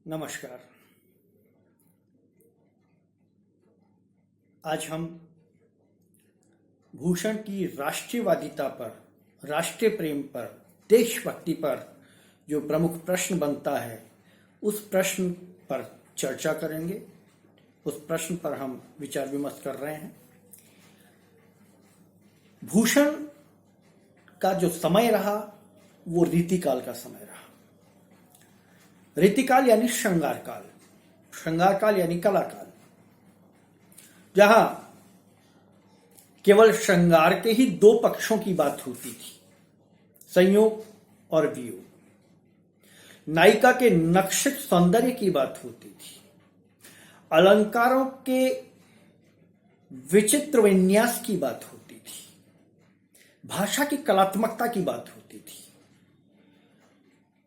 नमस्कार। आज हम भूषण की राष्ट्रीयवादिता पर, राष्ट्रीय प्रेम पर, देशभक्ति पर जो प्रमुख प्रश्न बनता है उस प्रश्न पर चर्चा करेंगे। उस प्रश्न पर हम विचार विमर्श कर रहे हैं। भूषण का जो समय रहा वो रीतिकाल का समय रहा। रीतिकाल यानी श्रृंगार काल, श्रृंगार काल यानी कला काल, जहां केवल श्रृंगार के ही दो पक्षों की बात होती थी, संयोग और वियोग। नायिका के नक्षित सौंदर्य की बात होती थी, अलंकारों के विचित्र विन्यास की बात होती थी, भाषा की कलात्मकता की बात होती थी।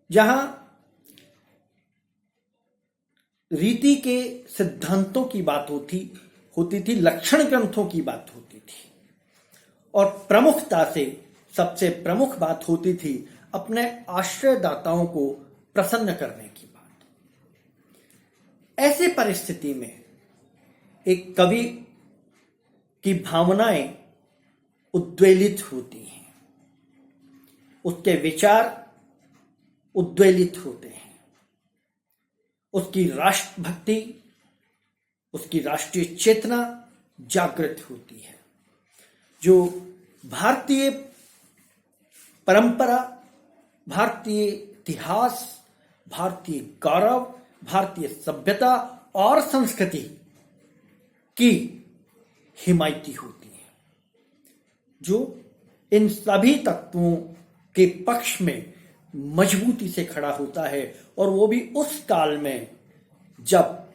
जहां रीति के सिद्धांतों की बात होती थी, लक्षण ग्रंथों की बात होती थी, और प्रमुखता से सबसे प्रमुख बात होती थी अपने आश्रयदाताओं को प्रसन्न करने की बात। ऐसे परिस्थिति में एक कवि की भावनाएं उद्वेलित होती हैं, उसके विचार उद्वेलित होते हैं, उसकी राष्ट्रभक्ति, उसकी राष्ट्रीय चेतना जागृत होती है। जो भारतीय परंपरा, भारतीय इतिहास, भारतीय गौरव, भारतीय सभ्यता और संस्कृति की हिमायती होती है, जो इन सभी तत्वों के पक्ष में मजबूती से खड़ा होता है, और वो भी उस काल में जब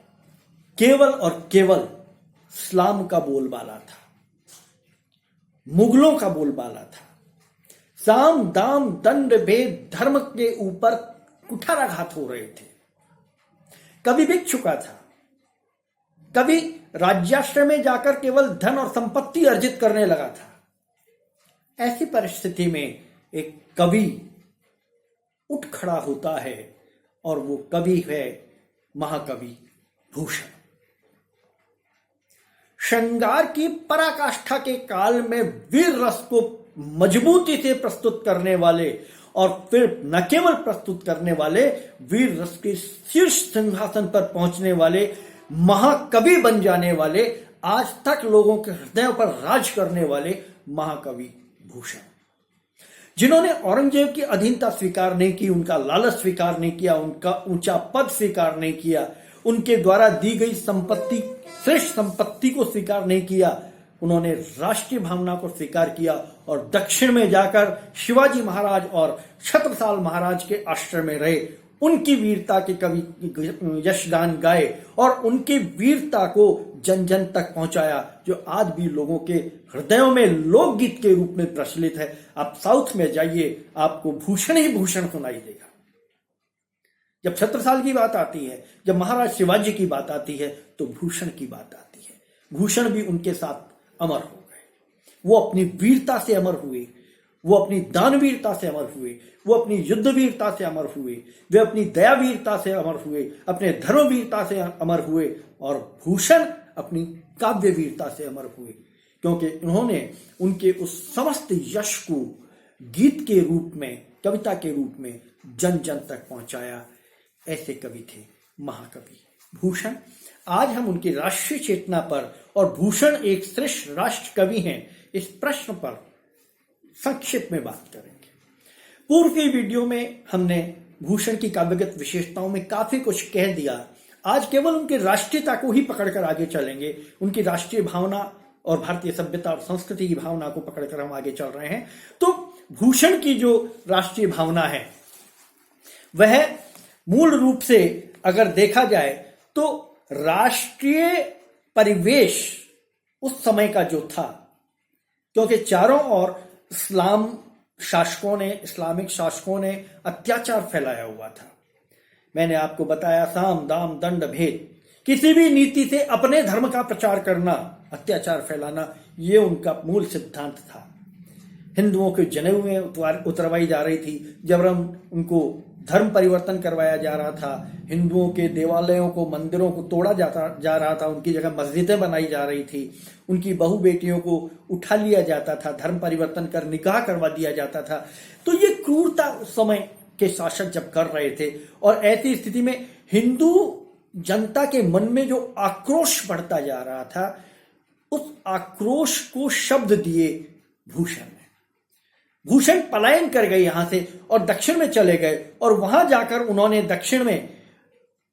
केवल और केवल इस्लाम का बोलबाला था, मुगलों का बोलबाला था। साम दाम दंड भेद धर्म के ऊपर कुठाराघात हो रहे थे। कभी बिक चुका था, कभी राज्याश्रय में जाकर केवल धन और संपत्ति अर्जित करने लगा था। ऐसी परिस्थिति में एक कवि उठ खड़ा होता है, और वो कवि है महाकवि भूषण। श्रृंगार की पराकाष्ठा के काल में वीर रस को मजबूती से प्रस्तुत करने वाले, और फिर न केवल प्रस्तुत करने वाले, वीर रस के शीर्ष सिंहासन पर पहुंचने वाले, महाकवि बन जाने वाले, आज तक लोगों के हृदयों पर राज करने वाले महाकवि भूषण, जिन्होंने औरंगजेब की अधीनता स्वीकार नहीं की, उनका लालच स्वीकार नहीं किया, उनका ऊंचा पद स्वीकार नहीं किया, उनके द्वारा दी गई संपत्ति, श्रेष्ठ संपत्ति को स्वीकार नहीं किया। उन्होंने राष्ट्रीय भावना को स्वीकार किया, और दक्षिण में जाकर शिवाजी महाराज और छत्रसाल महाराज के आश्रय में रहे, उनकी वीरता के कवि यशगान गाए, और उनकी वीरता को जन जन तक पहुंचाया, जो आज भी लोगों के हृदयों में लोकगीत के रूप में प्रचलित है। आप साउथ में जाइए, आपको भूषण ही भूषण सुनाई देगा। जब छत्रसाल की बात आती है, जब महाराज शिवाजी की बात आती है, तो भूषण की बात आती है। भूषण भी उनके साथ अमर हो गए। वो अपनी वीरता से अमर हुए, वो अपनी दानवीरता से अमर हुए, वो अपनी युद्ध वीरता से अमर हुए, वे अपनी दया वीरता से अमर हुए, अपने धर्म वीरता से अमर हुए, और भूषण अपनी काव्य वीरता से अमर हुए, क्योंकि उन्होंने उनके उस समस्त यश को गीत के रूप में, कविता के रूप में जन जन तक पहुंचाया। ऐसे कवि थे महाकवि भूषण। आज हम उनकी राष्ट्रीय चेतना पर, और भूषण एक श्रेष्ठ राष्ट्र कवि हैं, इस प्रश्न पर संक्षिप्त में बात करेंगे। पूर्व के वीडियो में हमने भूषण की काव्यगत विशेषताओं में काफी कुछ कह दिया। आज केवल उनकी राष्ट्रीयता को ही पकड़कर आगे चलेंगे, उनकी राष्ट्रीय भावना और भारतीय सभ्यता और संस्कृति की भावना को पकड़कर हम आगे चल रहे हैं। तो भूषण की जो राष्ट्रीय भावना है, वह मूल रूप से अगर देखा जाए तो राष्ट्रीय परिवेश उस समय का जो था, क्योंकि चारों ओर इस्लामिक शासकों ने अत्याचार फैलाया हुआ था। मैंने आपको बताया, साम दाम दंड भेद, किसी भी नीति से अपने धर्म का प्रचार करना, अत्याचार फैलाना, ये उनका मूल सिद्धांत था। हिंदुओं के जनेऊ में उतरवाई जा रही थी, जबरन उनको धर्म परिवर्तन करवाया जा रहा था, हिंदुओं के देवालयों को, मंदिरों को तोड़ा जा रहा था, उनकी जगह मस्जिदें बनाई जा रही थी, उनकी बहू बेटियों को उठा लिया जाता था, धर्म परिवर्तन कर निकाह करवा दिया जाता था। तो ये क्रूरता उस समय के शासक जब कर रहे थे, और ऐसी स्थिति में हिंदू जनता के मन में जो आक्रोश बढ़ता जा रहा था, उस आक्रोश को शब्द दिए भूषण। भूषण पलायन कर गए यहां से और दक्षिण में चले गए, और वहां जाकर उन्होंने दक्षिण में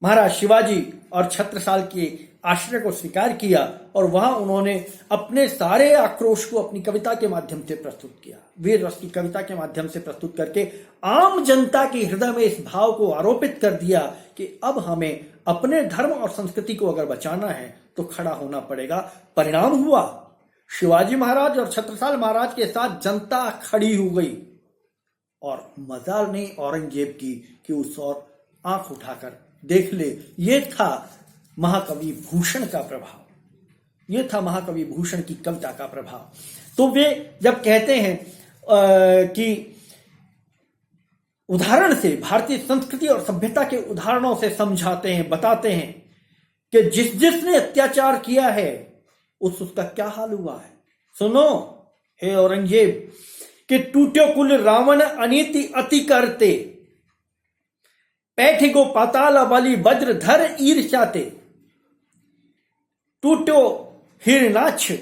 महाराज शिवाजी और छत्रसाल के आश्रय को स्वीकार किया, और वहां उन्होंने अपने सारे आक्रोश को अपनी कविता के माध्यम से प्रस्तुत किया, वीर रस की कविता के माध्यम से प्रस्तुत करके आम जनता के हृदय में इस भाव को आरोपित कर दिया कि अब हमें अपने धर्म और संस्कृति को अगर बचाना है तो खड़ा होना पड़ेगा। परिणाम हुआ, शिवाजी महाराज और छत्रसाल महाराज के साथ जनता खड़ी हो गई, और मजाल नहीं औरंगजेब की कि उस और आंख उठाकर देख ले। ये था महाकवि भूषण का प्रभाव, ये था महाकवि भूषण की कविता का प्रभाव। तो वे जब कहते हैं कि उदाहरण से, भारतीय संस्कृति और सभ्यता के उदाहरणों से समझाते हैं, बताते हैं कि जिसने अत्याचार किया है उसका क्या हाल हुआ है। सुनो हे औरंगजेब, कि टूट्यो कुल रावण अनीति अति करते, पैठे को पाताल वाली वज्र धर ईर्ष्याते, टूट्यो हिरणाक्ष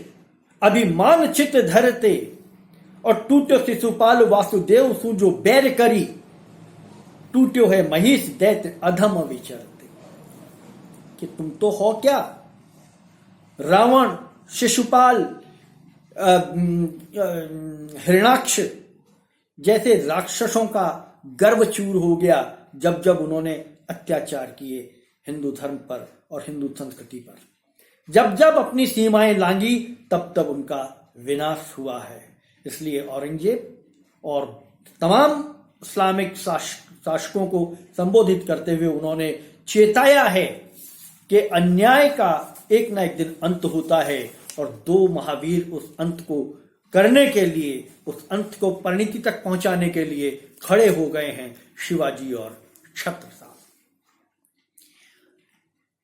अभिमान चित धरते, और टूट्यो शिशुपाल वासुदेव सु जो बैर करी, टूट्यो है महिष दैत्य अधम विचरते। कि तुम तो हो क्या, रावण, शिशुपाल, हिरणाक्ष जैसे राक्षसों का गर्व चूर हो गया जब जब उन्होंने अत्याचार किए हिंदू धर्म पर और हिंदू संस्कृति पर। जब जब अपनी सीमाएं लांगी तब तब उनका विनाश हुआ है। इसलिए औरंगजेब और तमाम इस्लामिक शासकों को संबोधित करते हुए उन्होंने चेताया है कि अन्याय का एक ना एक दिन अंत होता है, और दो महावीर उस अंत को करने के लिए, उस अंत को परिणति तक पहुंचाने के लिए खड़े हो गए हैं, शिवाजी और छत्रसाल।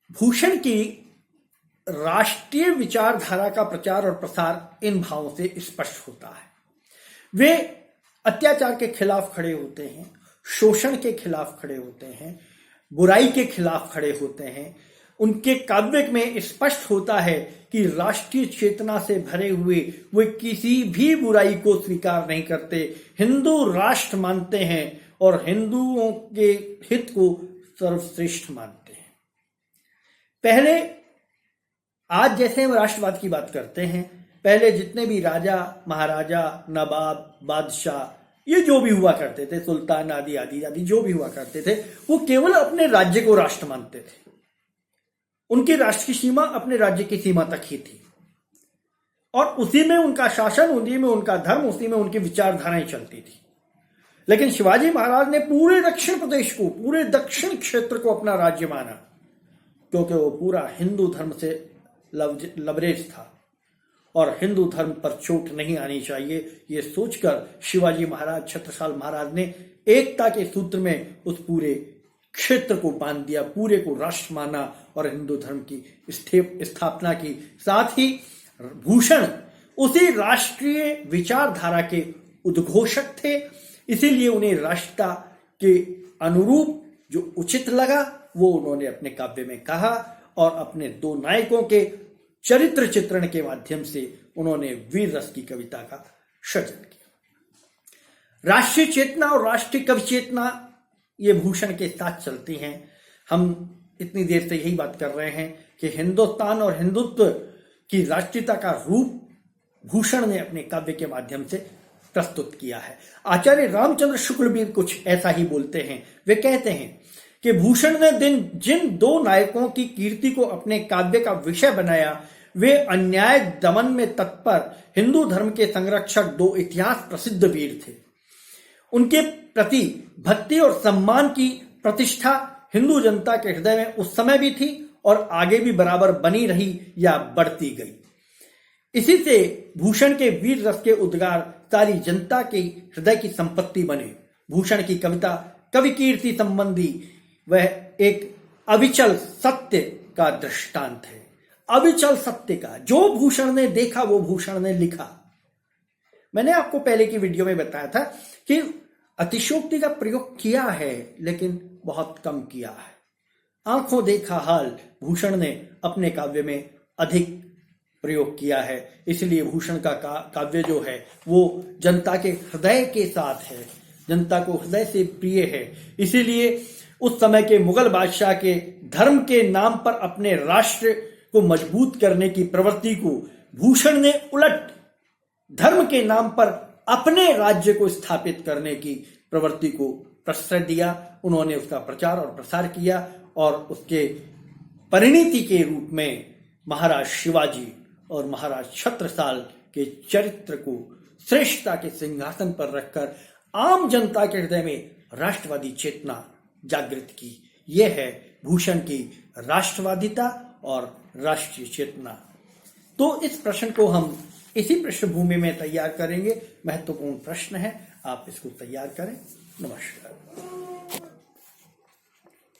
भूषण की राष्ट्रीय विचारधारा का प्रचार और प्रसार इन भावों से स्पष्ट होता है। वे अत्याचार के खिलाफ खड़े होते हैं, शोषण के खिलाफ खड़े होते हैं, बुराई के खिलाफ खड़े होते हैं। उनके काव्य में स्पष्ट होता है कि राष्ट्रीय चेतना से भरे हुए वे किसी भी बुराई को स्वीकार नहीं करते, हिंदू राष्ट्र मानते हैं और हिंदुओं के हित को सर्वश्रेष्ठ मानते हैं। पहले, आज जैसे हम राष्ट्रवाद की बात करते हैं, पहले जितने भी राजा महाराजा, नवाब, बादशाह, ये जो भी हुआ करते थे, सुल्तान आदि आदि आदि जो भी हुआ करते थे, वो केवल अपने राज्य को राष्ट्र मानते थे। उनकी राष्ट्र की सीमा अपने राज्य की सीमा तक ही थी, और उसी में उनका शासन, उसी में उनका धर्म, उसी में उनकी विचारधाराएं चलती थी। लेकिन शिवाजी महाराज ने पूरे दक्षिण प्रदेश को, पूरे दक्षिण क्षेत्र को अपना राज्य माना, क्योंकि वो पूरा हिंदू धर्म से लबरेज था और हिंदू धर्म पर चोट नहीं आनी चाहिए, ये सोचकर शिवाजी महाराज, छत्रसाल महाराज ने एकता के सूत्र में उस पूरे क्षेत्र को बांध दिया, पूरे को राष्ट्र माना और हिंदू धर्म की स्थापना की। साथ ही भूषण उसी राष्ट्रीय विचारधारा के उद्घोषक थे, इसीलिए उन्हें राष्ट्रता के अनुरूप जो उचित लगा वो उन्होंने अपने काव्य में कहा, और अपने दो नायकों के चरित्र चित्रण के माध्यम से उन्होंने वीर रस की कविता का सृजन किया। राष्ट्रीय चेतना और राष्ट्रीय कवि चेतना ये भूषण के साथ चलती हैं। हम इतनी देर से यही बात कर रहे हैं कि हिंदुस्तान और हिंदुत्व की राष्ट्रीयता का रूप भूषण ने अपने काव्य के माध्यम से प्रस्तुत किया है। आचार्य रामचंद्र शुक्ल भी कुछ ऐसा ही बोलते हैं। वे कहते हैं कि भूषण ने जिन दो नायकों की कीर्ति को अपने काव्य का विषय बनाया, वे अन्याय दमन में तत्पर हिंदू धर्म के संरक्षक दो इतिहास प्रसिद्ध वीर थे। उनके प्रति भक्ति और सम्मान की प्रतिष्ठा हिंदू जनता के हृदय में उस समय भी थी और आगे भी बराबर बनी रही या बढ़ती गई। इसी से भूषण के वीर रस के उद्गार सारी जनता के हृदय की संपत्ति बने। भूषण की कविता कवि कीर्ति संबंधी वह एक अविचल सत्य का दृष्टांत है। अविचल सत्य का, जो भूषण ने देखा वो भूषण ने लिखा। मैंने आपको पहले की वीडियो में बताया था कि अतिशयोक्ति का प्रयोग किया है लेकिन बहुत कम किया है। आंखों देखा हाल भूषण ने अपने काव्य में अधिक प्रयोग किया है, इसलिए भूषण का काव्य जो है वो जनता के हृदय के साथ है, जनता को हृदय से प्रिय है। इसीलिए उस समय के मुगल बादशाह के धर्म के नाम पर अपने राष्ट्र को मजबूत करने की प्रवृत्ति को भूषण ने उलट धर्म के नाम पर अपने राज्य को स्थापित करने की प्रवृत्ति को प्रश्रय दिया। उन्होंने उसका प्रचार और प्रसार किया और उसके परिणति के रूप में महाराज शिवाजी और महाराज छत्रसाल के चरित्र को श्रेष्ठता के सिंहासन पर रखकर आम जनता के हृदय में राष्ट्रवादी चेतना जागृत की। यह है भूषण की राष्ट्रवादिता और राष्ट्रीय चेतना। तो इस प्रश्न को हम इसी पृष्ठभूमि में तैयार करेंगे। महत्वपूर्ण प्रश्न है, आप इसको तैयार करें। नमस्कार।